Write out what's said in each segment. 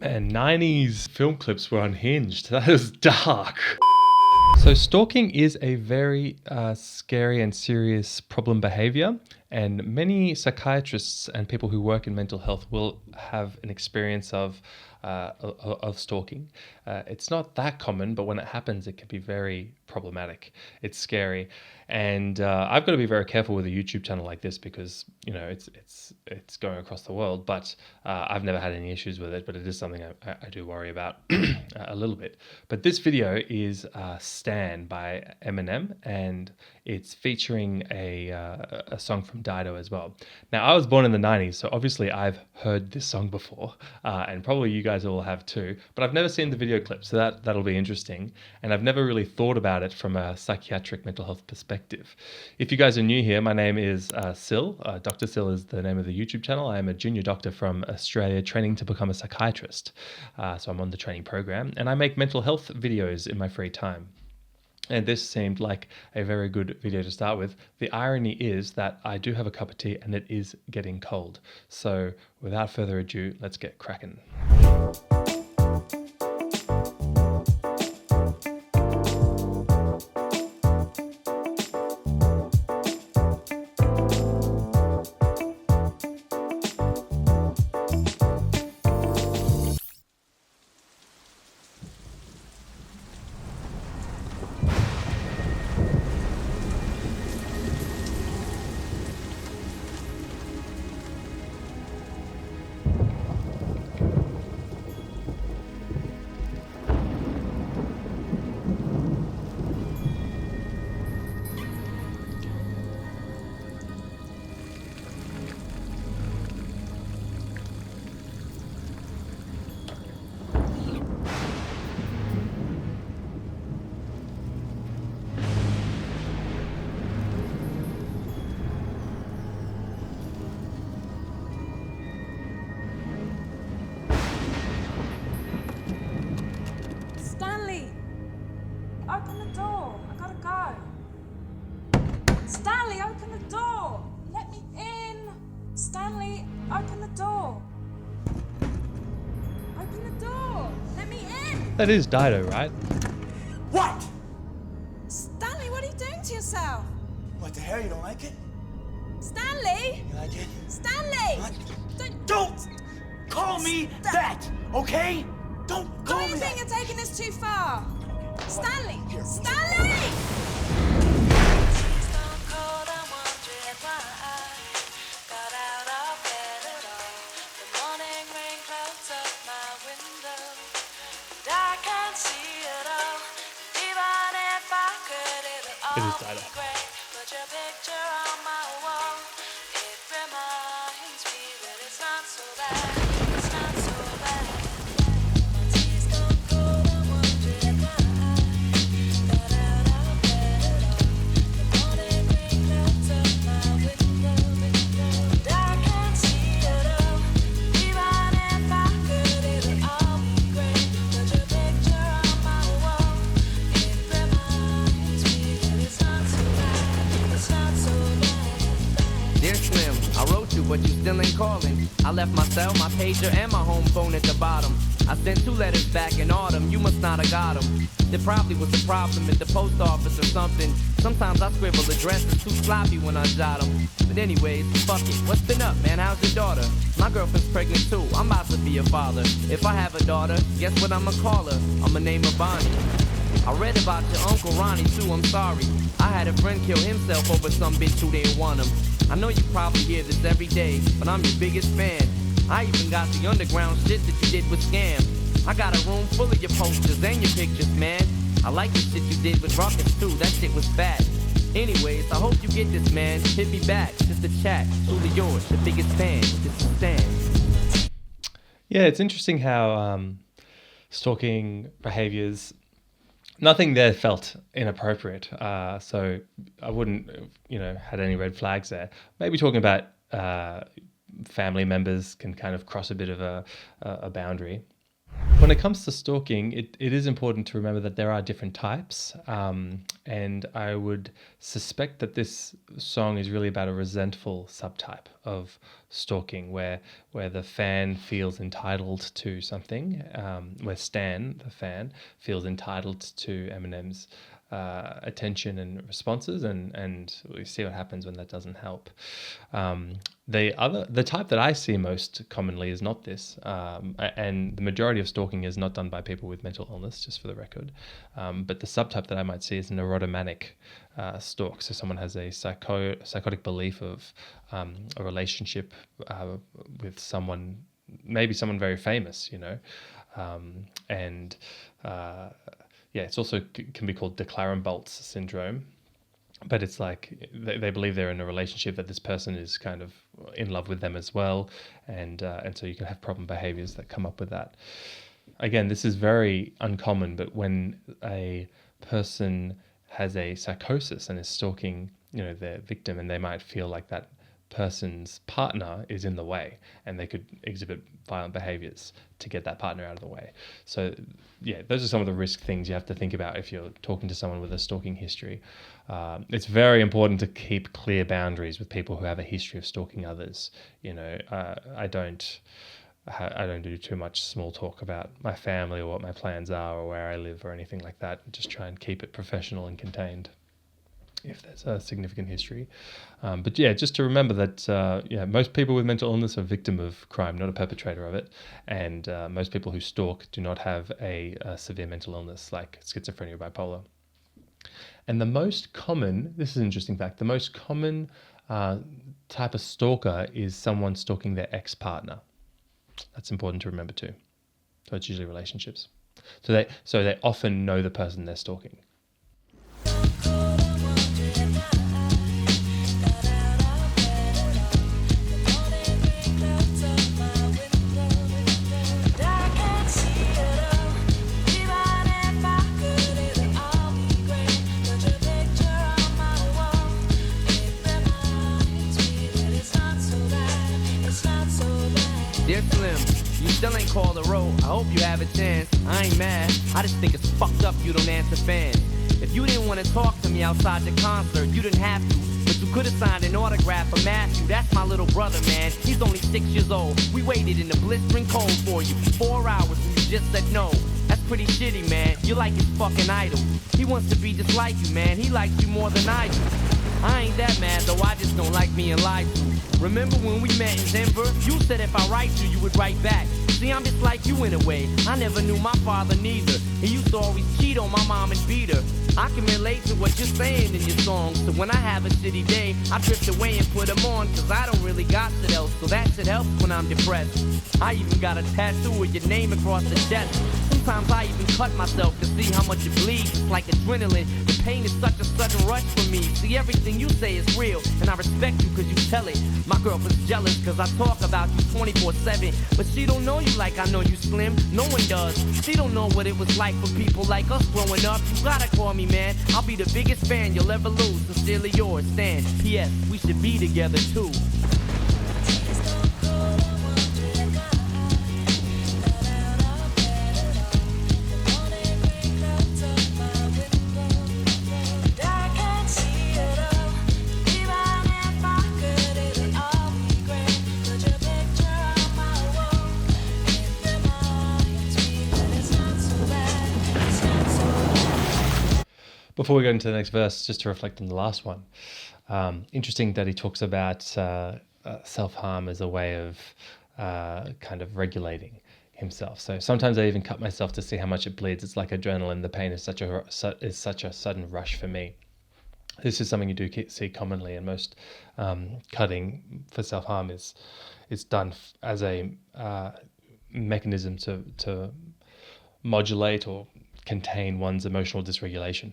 Man, 90s film clips were unhinged. That is dark. So stalking is a very scary and serious problem behavior, and many psychiatrists and people who work in mental health will have an experience of stalking. It's not that common, but when it happens, it can be very problematic. It's scary, and I've got to be very careful with a YouTube channel like this because it's going across the world. But I've never had any issues with it, but it is something I do worry about a little bit. But this video is "Stan" by Eminem, and it's featuring a song from Dido as well. Now, I was born in the 90s, so obviously I've heard this song before, and probably you guys all have too, but I've never seen the video clip, so that'll be interesting. And I've never really thought about it from a psychiatric mental health perspective. If you guys are new here, my name is Sil. Dr. Sil is the name of the YouTube channel. I am a junior doctor from Australia training to become a psychiatrist. So I'm on the training program, and I make mental health videos in my free time. And this seemed like a very good video to start with. The irony is that I do have a cup of tea and it is getting cold. So without further ado, let's get cracking. Open the door. I gotta go. Stanley, open the door. Let me in. Stanley, open the door. Open the door. Let me in. That is Dido, right? What? Stanley, what are you doing to yourself? What the hell? You don't like it? Stanley! You like it? Stanley! What? Don't call me that, okay? Don't call Do me you think that. you're taking this too far? Stanley! Here. Stanley! It is Dido. But you still ain't calling. I left my cell, my pager, and my home phone at the bottom. I sent 2 letters back in autumn, you must not have got them. There probably was a problem at the post office or something. Sometimes I scribble addresses too sloppy when I jot them. But anyways, fuck it, what's been up, man? How's your daughter? My girlfriend's pregnant too, I'm about to be a father. If I have a daughter, guess what I'ma call her? I'ma name her Bonnie. I read about your Uncle Ronnie too, I'm sorry. I had a friend kill himself over some bitch who didn't want him. I know you probably hear this every day, but I'm your biggest fan. I even got the underground shit that you did with Scam. I got a room full of your posters and your pictures, man. I like the shit you did with Rockets too, that shit was fat. Anyways, I hope you get this, man. Hit me back, just a chat. Truly yours, the biggest fan. This is Stan. Yeah, it's interesting how stalking behaviors, nothing there felt inappropriate. So I wouldn't, had any red flags there. Maybe talking about family members can kind of cross a bit of a boundary. When it comes to stalking, it is important to remember that there are different types. And I would suspect that this song is really about a resentful subtype of stalking where the fan feels entitled to something, where Stan, the fan, feels entitled to Eminem's attention and responses, and we see what happens when that doesn't help. The type that I see most commonly is not this, and the majority of stalking is not done by people with mental illness, just for the record. But the subtype that I might see is neurotomanic stalk. So someone has a psychotic belief of a relationship with someone, maybe someone very famous, and it's also can be called de Clerambault's syndrome. But it's like they believe they're in a relationship, that this person is kind of in love with them as well, and so you can have problem behaviors that come up with that. Again, this is very uncommon, but when a person has a psychosis and is stalking, their victim, and they might feel like that person's partner is in the way, and they could exhibit violent behaviors to get that partner out of the way. So those are some of the risk things you have to think about if you're talking to someone with a stalking history. It's very important to keep clear boundaries with people who have a history of stalking others. I don't do too much small talk about my family or what my plans are or where I live or anything like that. Just try and keep it professional and contained if there's a significant history. But just to remember that most people with mental illness are victim of crime, not a perpetrator of it. And most people who stalk do not have a severe mental illness like schizophrenia or bipolar. And the most common, this is an interesting fact, the most common type of stalker is someone stalking their ex-partner. That's important to remember too. So it's usually relationships. So they often know the person they're stalking. Dear Slim, you still ain't called a roll. I hope you have a chance. I ain't mad. I just think it's fucked up you don't answer fans. If you didn't want to talk to me outside the concert, you didn't have to. But you could have signed an autograph for Matthew. That's my little brother, man. He's only 6 years old. We waited in the blistering cold for you for 4 hours and you just said no. That's pretty shitty, man. You're like his fucking idol. He wants to be just like you, man. He likes you more than I do. I ain't that mad, though. I just don't like being lied to. Remember when we met in Denver? You said if I write you would write back. See, I'm just like you in a way. I never knew my father neither. He used to always cheat on my mom and beat her. I can relate to what you're saying in your songs. So when I have a shitty day, I drift away and put them on. Cause I don't really got shit else. So that shit helps when I'm depressed. I even got a tattoo with your name across the chest. Sometimes I even cut myself to see how much it bleeds. It's like adrenaline. The pain is such a sudden rush for me. See, everything you say is real, and I respect you cause you tell it. My girlfriend's jealous cause I talk about you 24/7. But she don't know you like I know you, Slim. No one does. She don't know what it was like for people like us growing up. You gotta call me, man. I'll be the biggest fan you'll ever lose. Sincerely yours, Stan. P.S. We should be together too. Before we go into the next verse, just to reflect on the last one, interesting that he talks about self-harm as a way of kind of regulating himself. So sometimes I even cut myself to see how much it bleeds. It's like adrenaline. The pain is such a sudden rush for me. This is something you do see commonly, and most cutting for self-harm is done as a mechanism to modulate or contain one's emotional dysregulation.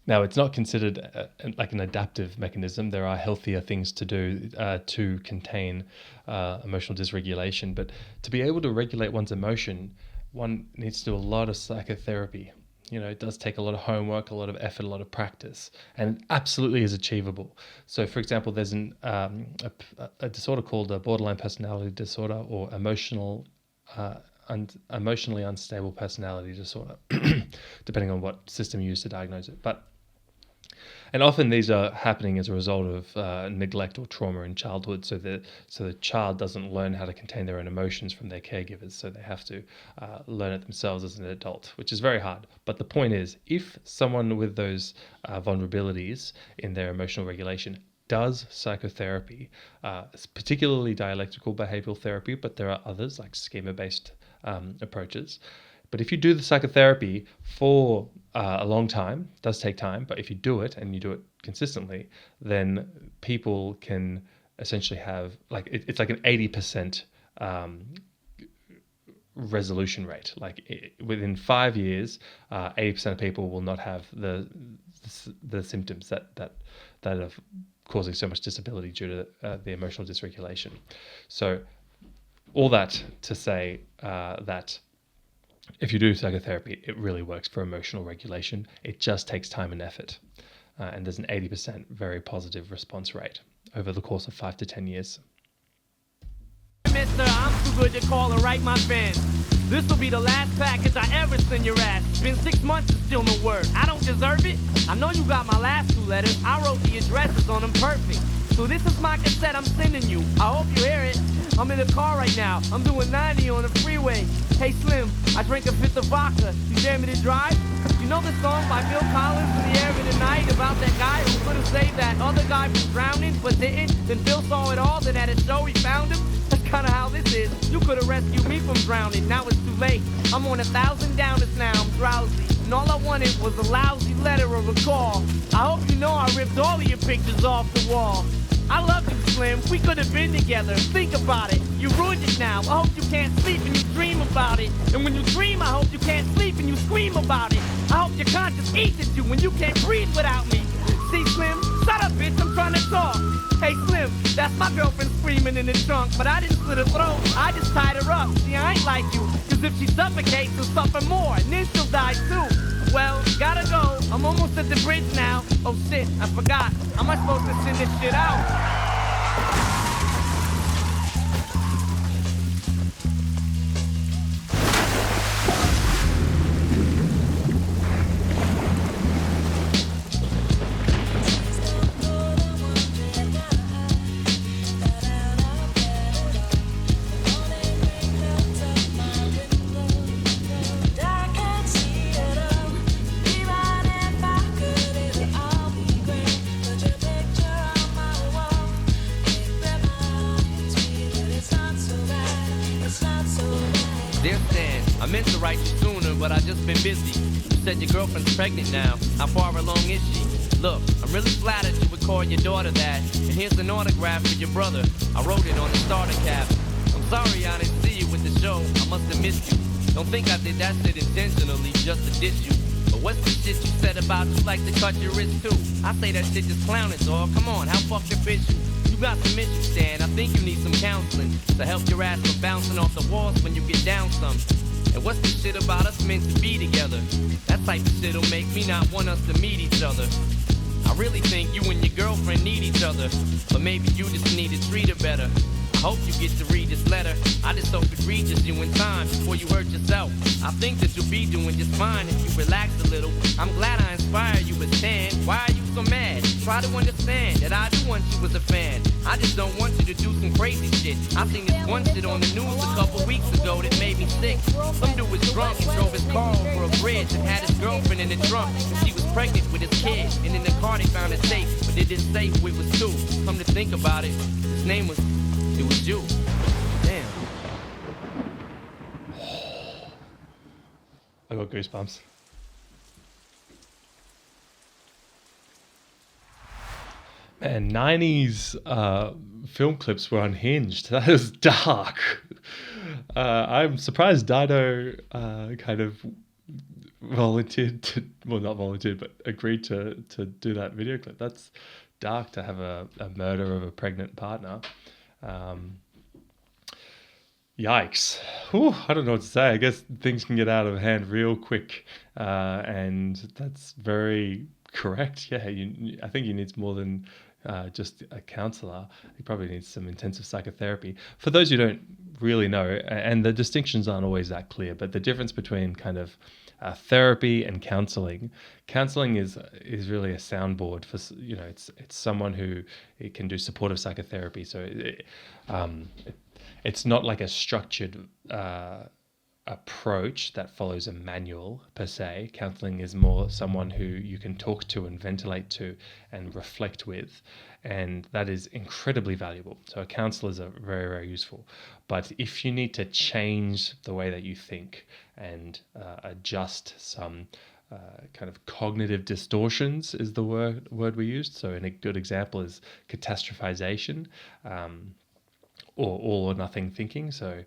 Now, it's not considered like an adaptive mechanism. There are healthier things to do to contain emotional dysregulation. But to be able to regulate one's emotion, one needs to do a lot of psychotherapy. It does take a lot of homework, a lot of effort, a lot of practice, and it absolutely is achievable. So, for example, there's a disorder called a borderline personality disorder or emotional emotionally unstable personality disorder, depending on what system you use to diagnose it. And often these are happening as a result of neglect or trauma in childhood. So the child doesn't learn how to contain their own emotions from their caregivers. So they have to learn it themselves as an adult, which is very hard. But the point is, if someone with those vulnerabilities in their emotional regulation does psychotherapy, particularly dialectical behavioral therapy, but there are others like schema-based approaches. But if you do the psychotherapy for a long time, it does take time, but if you do it and you do it consistently, then people can essentially have it's like an 80% resolution rate. Within 5 years, 80% of people will not have the symptoms that are causing so much disability due to the emotional dysregulation. So all that to say that if you do psychotherapy, it really works for emotional regulation. It just takes time and effort. And there's an 80% very positive response rate over the course of 5 to 10 years. Mister, I'm too good to call and write my fans. This'll be the last package I ever send your ass. It's been 6 months and still no word. I don't deserve it. I know you got my last 2 letters. I wrote the addresses on them perfect. So this is my cassette I'm sending you. I hope you hear it. I'm in the car right now. I'm doing 90 on the freeway. Hey Slim, I drank a fifth of vodka. You dare me to drive? You know the song by Phil Collins, In the Air of the Night, about that guy who could have saved that other guy from drowning but didn't? Then Phil saw it all, then at a show he found him. That's kinda how this is. You could have rescued me from drowning. Now it's too late. I'm on 1,000 downers now. I'm drowsy. And all I wanted was a lousy letter or a call. I hope you know I ripped all of your pictures off the wall. I love you, Slim. We could have been together. Think about it. You ruined it now. I hope you can't sleep and you dream about it. And when you dream, I hope you can't sleep and you scream about it. I hope your conscience eats at you when you can't breathe without me. See, Slim? Shut up, bitch. I'm trying to talk. Hey, Slim. That's my girlfriend screaming in the trunk. But I didn't slit her throat. I just tied her up. See, I ain't like you. Cause if she suffocates, she'll suffer more. And then she'll die too. Well, gotta go. I'm almost at the bridge now. Oh shit, I forgot. How am I supposed to send this shit out? I meant to write you sooner, but I just been busy. You said your girlfriend's pregnant now. How far along is she? Look, I'm really flattered you would call your daughter that. And here's an autograph for your brother. I wrote it on the starter cap. I'm sorry I didn't see you with the show. I must have missed you. Don't think I did that shit intentionally just to diss you. But what's the shit you said about you like to cut your wrist too? I say that shit just clowning, dog. Come on, how fucked up is you? You got some issues, Stan. I think you need some counseling to help your ass from bouncing off the walls when you get down some. And what's the shit about us meant to be together? That type of shit'll make me not want us to meet each other. I really think you and your girlfriend need each other, but maybe you just need to treat her better. I hope you get to read this letter. I just hope it reaches you in time before you hurt yourself. I think that you'll be doing just fine if you relax a little. I'm glad I inspire you with Stan. Why are you so mad? Try to understand that I do want you as a fan. I just don't want you to do some crazy shit. I seen this one shit on the news a couple weeks ago that made me sick. Some dude was drunk and drove his car over a bridge and had his girlfriend in the trunk. And she was pregnant with his kid. And in the car they found it safe, but it didn't say who it was to. Come to think about it, his name was... It was you. Damn. I got goosebumps. Man, 90s film clips were unhinged. That is dark. I'm surprised Dido kind of volunteered to, well, not volunteered, but agreed to do that video clip. That's dark to have a murder of a pregnant partner. Yikes. Whew, I don't know what to say. I guess things can get out of hand real quick, and that's very correct. Yeah, I think you need more than just a counselor. He probably needs some intensive psychotherapy. For those who don't really know, and the distinctions aren't always that clear, but the difference between kind of therapy and counseling is really a soundboard for, it's someone who it can do supportive psychotherapy. So it's not like a structured approach that follows a manual per se. Counseling is more someone who you can talk to and ventilate to and reflect with, and that is incredibly valuable. So counselors are very, very useful. But if you need to change the way that you think and adjust some kind of cognitive distortions is the word we used. So a good example is catastrophization. Or all or nothing thinking. So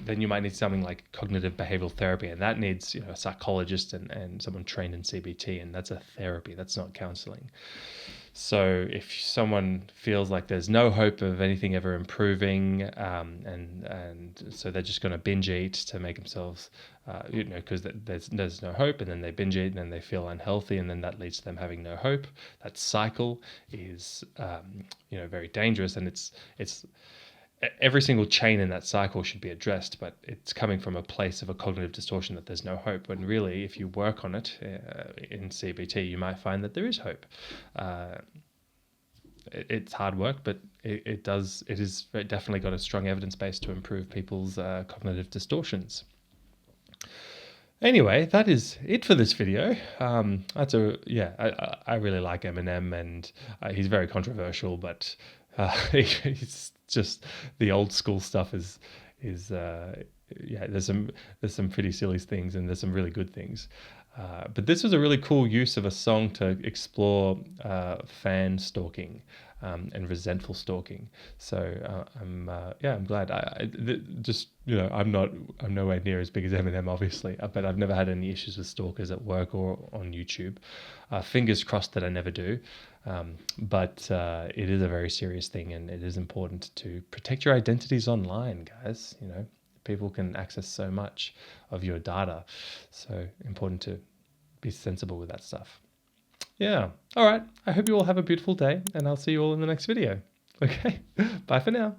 then you might need something like cognitive behavioral therapy, and that needs a psychologist and someone trained in CBT, and that's a therapy. That's not counseling. So if someone feels like there's no hope of anything ever improving, and so they're just going to binge eat to make themselves, because there's no hope, and then they binge eat and then they feel unhealthy, and then that leads to them having no hope. That cycle is, very dangerous, and it's every single chain in that cycle should be addressed, but it's coming from a place of a cognitive distortion that there's no hope. When really, if you work on it in CBT, you might find that there is hope. It's hard work, but it is definitely got a strong evidence base to improve people's cognitive distortions. Anyway, that is it for this video. I really like Eminem, and he's very controversial, but he's just the old school stuff is there's some pretty silly things, and there's some really good things. But this was a really cool use of a song to explore fan stalking and resentful stalking. So I'm glad. I'm nowhere near as big as Eminem, obviously, but I've never had any issues with stalkers at work or on YouTube. Fingers crossed that I never do. But it is a very serious thing, and it is important to protect your identities online, guys. People can access so much of your data, so important to be sensible with that stuff. Yeah. All right. I hope you all have a beautiful day, and I'll see you all in the next video. Okay. Bye for now.